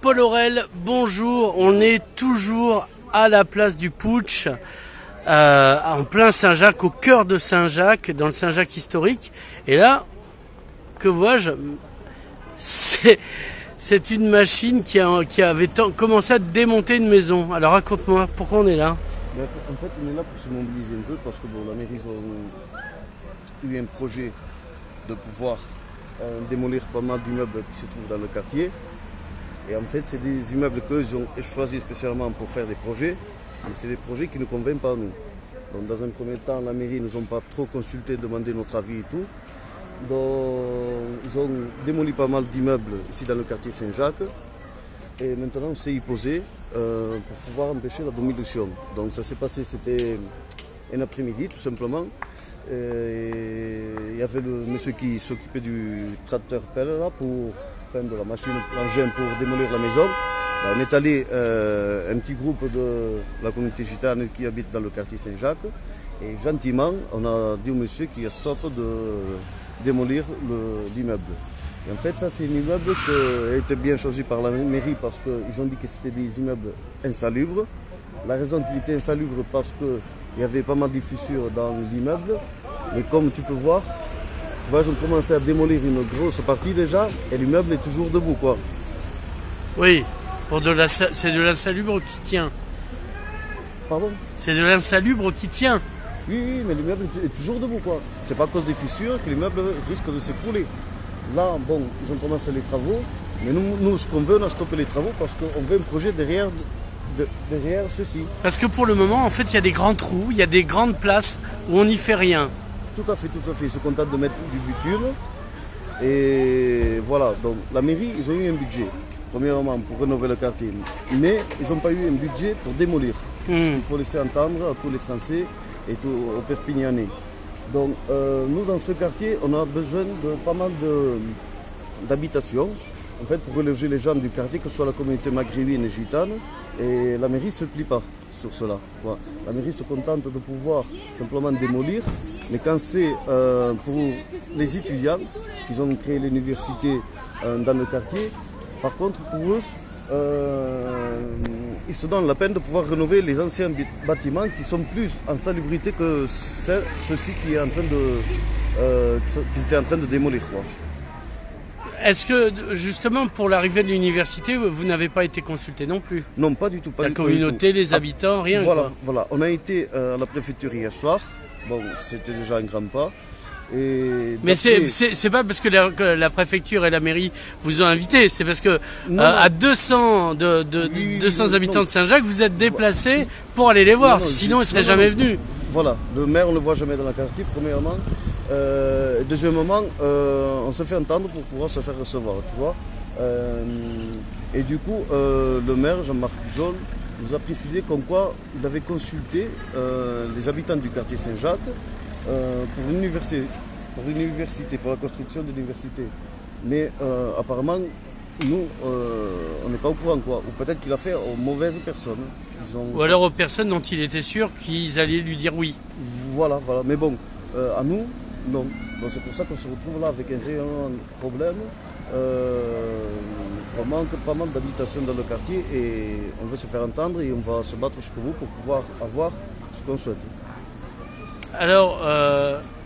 Paul Aurel, bonjour. On est toujours à la place du Putsch, en plein Saint-Jacques, au cœur de Saint-Jacques, dans le Saint-Jacques historique. Et là, que vois-je? C'est une machine qui avait commencé à démonter une maison. Alors raconte-moi, pourquoi on est là? En fait, on est là pour se mobiliser un peu parce que bon, la mairie a eu un projet de pouvoir démolir pas mal d'immeubles qui se trouvent dans le quartier. Et en fait, c'est des immeubles qu'ils ont choisis spécialement pour faire des projets, mais c'est des projets qui ne conviennent pas à nous. Donc, dans un premier temps, la mairie ne nous a pas trop consulté, demandé notre avis et tout. Donc, ils ont démoli pas mal d'immeubles ici dans le quartier Saint-Jacques. Et maintenant, on s'est y posé pour pouvoir empêcher la démolition. Donc, ça s'est passé, c'était un après-midi, tout simplement. Et il y avait le monsieur qui s'occupait du tracteur pelle là pour faire de la machine engin pour démolir la maison. On est allé un petit groupe de la communauté gitane qui habite dans le quartier Saint-Jacques. Et gentiment, on a dit au monsieur qu'il y a stop de démolir l'immeuble. Et en fait, ça c'est un immeuble qui a été bien choisi par la mairie parce qu'ils ont dit que c'était des immeubles insalubres. La raison qu'il était insalubre parce qu'il y avait pas mal de fissures dans l'immeuble. Mais comme tu peux voir, ils ont commencé à démolir une grosse partie déjà et l'immeuble est toujours debout, quoi. Oui, c'est de l'insalubre qui tient. Pardon? C'est de l'insalubre qui tient. Oui, mais l'immeuble est toujours debout, quoi. C'est pas à cause des fissures que l'immeuble risque de s'écrouler. Là, bon, ils ont commencé les travaux, mais nous ce qu'on veut, on a stoppé les travaux parce qu'on veut un projet derrière ceci. Parce que pour le moment, en fait, il y a des grands trous, il y a des grandes places où on n'y fait rien. Tout à fait, tout à fait. Ils se contentent de mettre du bitume. Et voilà, donc la mairie, ils ont eu un budget, premièrement pour rénover le quartier, mais ils n'ont pas eu un budget pour démolir. Ce qu'il faut laisser entendre à tous les Français et aux Perpignanais. Donc nous, dans ce quartier, on a besoin de pas mal d'habitations, en fait, pour reloger les gens du quartier, que ce soit la communauté maghrébine et gitane. Et la mairie ne se plie pas sur cela. Voilà. La mairie se contente de pouvoir simplement démolir, mais quand c'est pour les étudiants, qu'ils ont créé l'université dans le quartier, par contre, pour eux, ils se donnent la peine de pouvoir rénover les anciens bâtiments qui sont plus en salubrité que ceux-ci qui est en train qu'ils étaient en train de démolir, quoi. Est-ce que, justement, pour l'arrivée de l'université, vous n'avez pas été consulté non plus? Non, pas du tout. Pas la du communauté, tout. Les habitants, rien, voilà, quoi. Voilà, on a été à la préfecture hier soir. Bon, c'était déjà un grand pas. Mais c'est pas parce que la préfecture et la mairie vous ont invité, c'est parce que à 200 habitants de Saint-Jacques, vous êtes déplacés pour aller les voir, sinon ils ne seraient jamais venus. Voilà, le maire on ne le voit jamais dans la quartier, premièrement. Deuxièmement, on se fait entendre pour pouvoir se faire recevoir, tu vois. Et du coup, le maire, Jean-Marc Pujol, nous a précisé comme quoi il avait consulté les habitants du quartier Saint-Jacques pour l'université, pour la construction de l'université. Mais apparemment, nous, on n'est pas au courant, quoi. Ou peut-être qu'il a fait aux mauvaises personnes. Ou alors aux personnes dont il était sûr qu'ils allaient lui dire oui. Voilà, voilà. Mais bon, à nous, non. Donc c'est pour ça qu'on se retrouve là avec un réel problème. On manque pas mal d'habitations dans le quartier et on veut se faire entendre et on va se battre jusqu'au bout pour pouvoir avoir ce qu'on souhaite. Alors,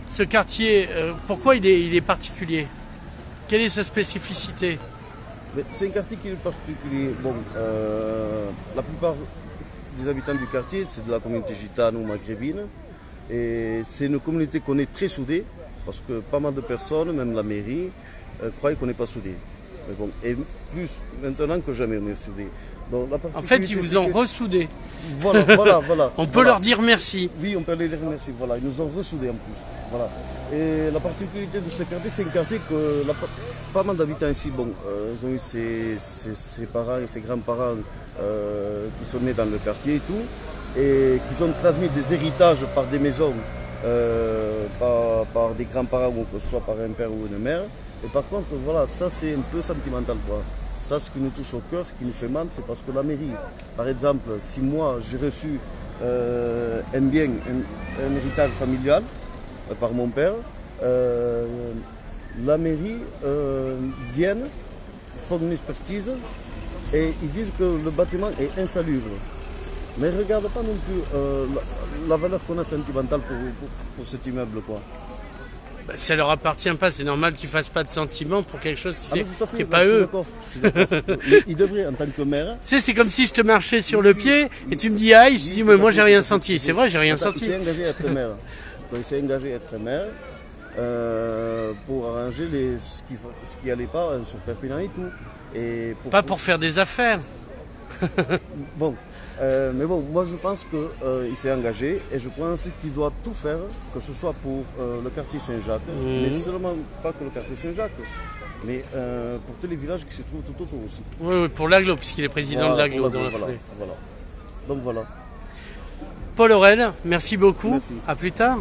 ce quartier, pourquoi il est particulier? Quelle est sa spécificité? C'est un quartier qui est particulier. Bon, la plupart des habitants du quartier, c'est de la communauté gitane ou maghrébine. Et c'est une communauté qu'on est très soudée, parce que pas mal de personnes, même la mairie, croient qu'on n'est pas soudés. Mais bon, et plus maintenant que jamais on est soudés. En fait, ils vous ont ressoudés. Voilà. On peut leur dire merci. Oui, on peut leur dire merci. Voilà, ils nous ont ressoudés en plus. Voilà. Et la particularité de ce quartier, c'est un quartier que pas mal d'habitants ici, bon, ils ont eu ses parents et ses grands-parents qui sont nés dans le quartier et tout, et qui ont transmis des héritages par des maisons, par des grands-parents, ou que ce soit par un père ou une mère. Et par contre, voilà, ça c'est un peu sentimental, quoi. Ça, ce qui nous touche au cœur, ce qui nous fait mal, c'est parce que la mairie, par exemple, si moi j'ai reçu un bien, un héritage familial par mon père, la mairie vient, font une expertise Et ils disent que le bâtiment est insalubre. Mais regarde pas non plus la valeur qu'on a sentimentale pour cet immeuble, quoi. Bah, ça leur appartient pas, c'est normal qu'ils fassent pas de sentiments pour quelque chose qui n'est là, pas eux. Ils devraient, en tant que maire. Tu sais, c'est comme si je te marchais sur le pied et tu me dis aïe, je te dis mais moi j'ai rien senti. C'est vrai, j'ai rien senti. Il s'est engagé à être maire. Donc, il s'est engagé à être maire pour arranger ce qui allait pas sur Perpignan et tout. Et pas pour faire des affaires. Bon, mais bon, moi je pense qu'il s'est engagé et je pense qu'il doit tout faire, que ce soit pour le quartier Saint-Jacques, mais seulement pas que le quartier Saint-Jacques, mais pour tous les villages qui se trouvent tout autour aussi. Oui, pour l'Aglo, puisqu'il est président de l'Aglo dans la foulée. Voilà. Donc voilà. Paul Aurel, merci beaucoup. Merci. À plus tard.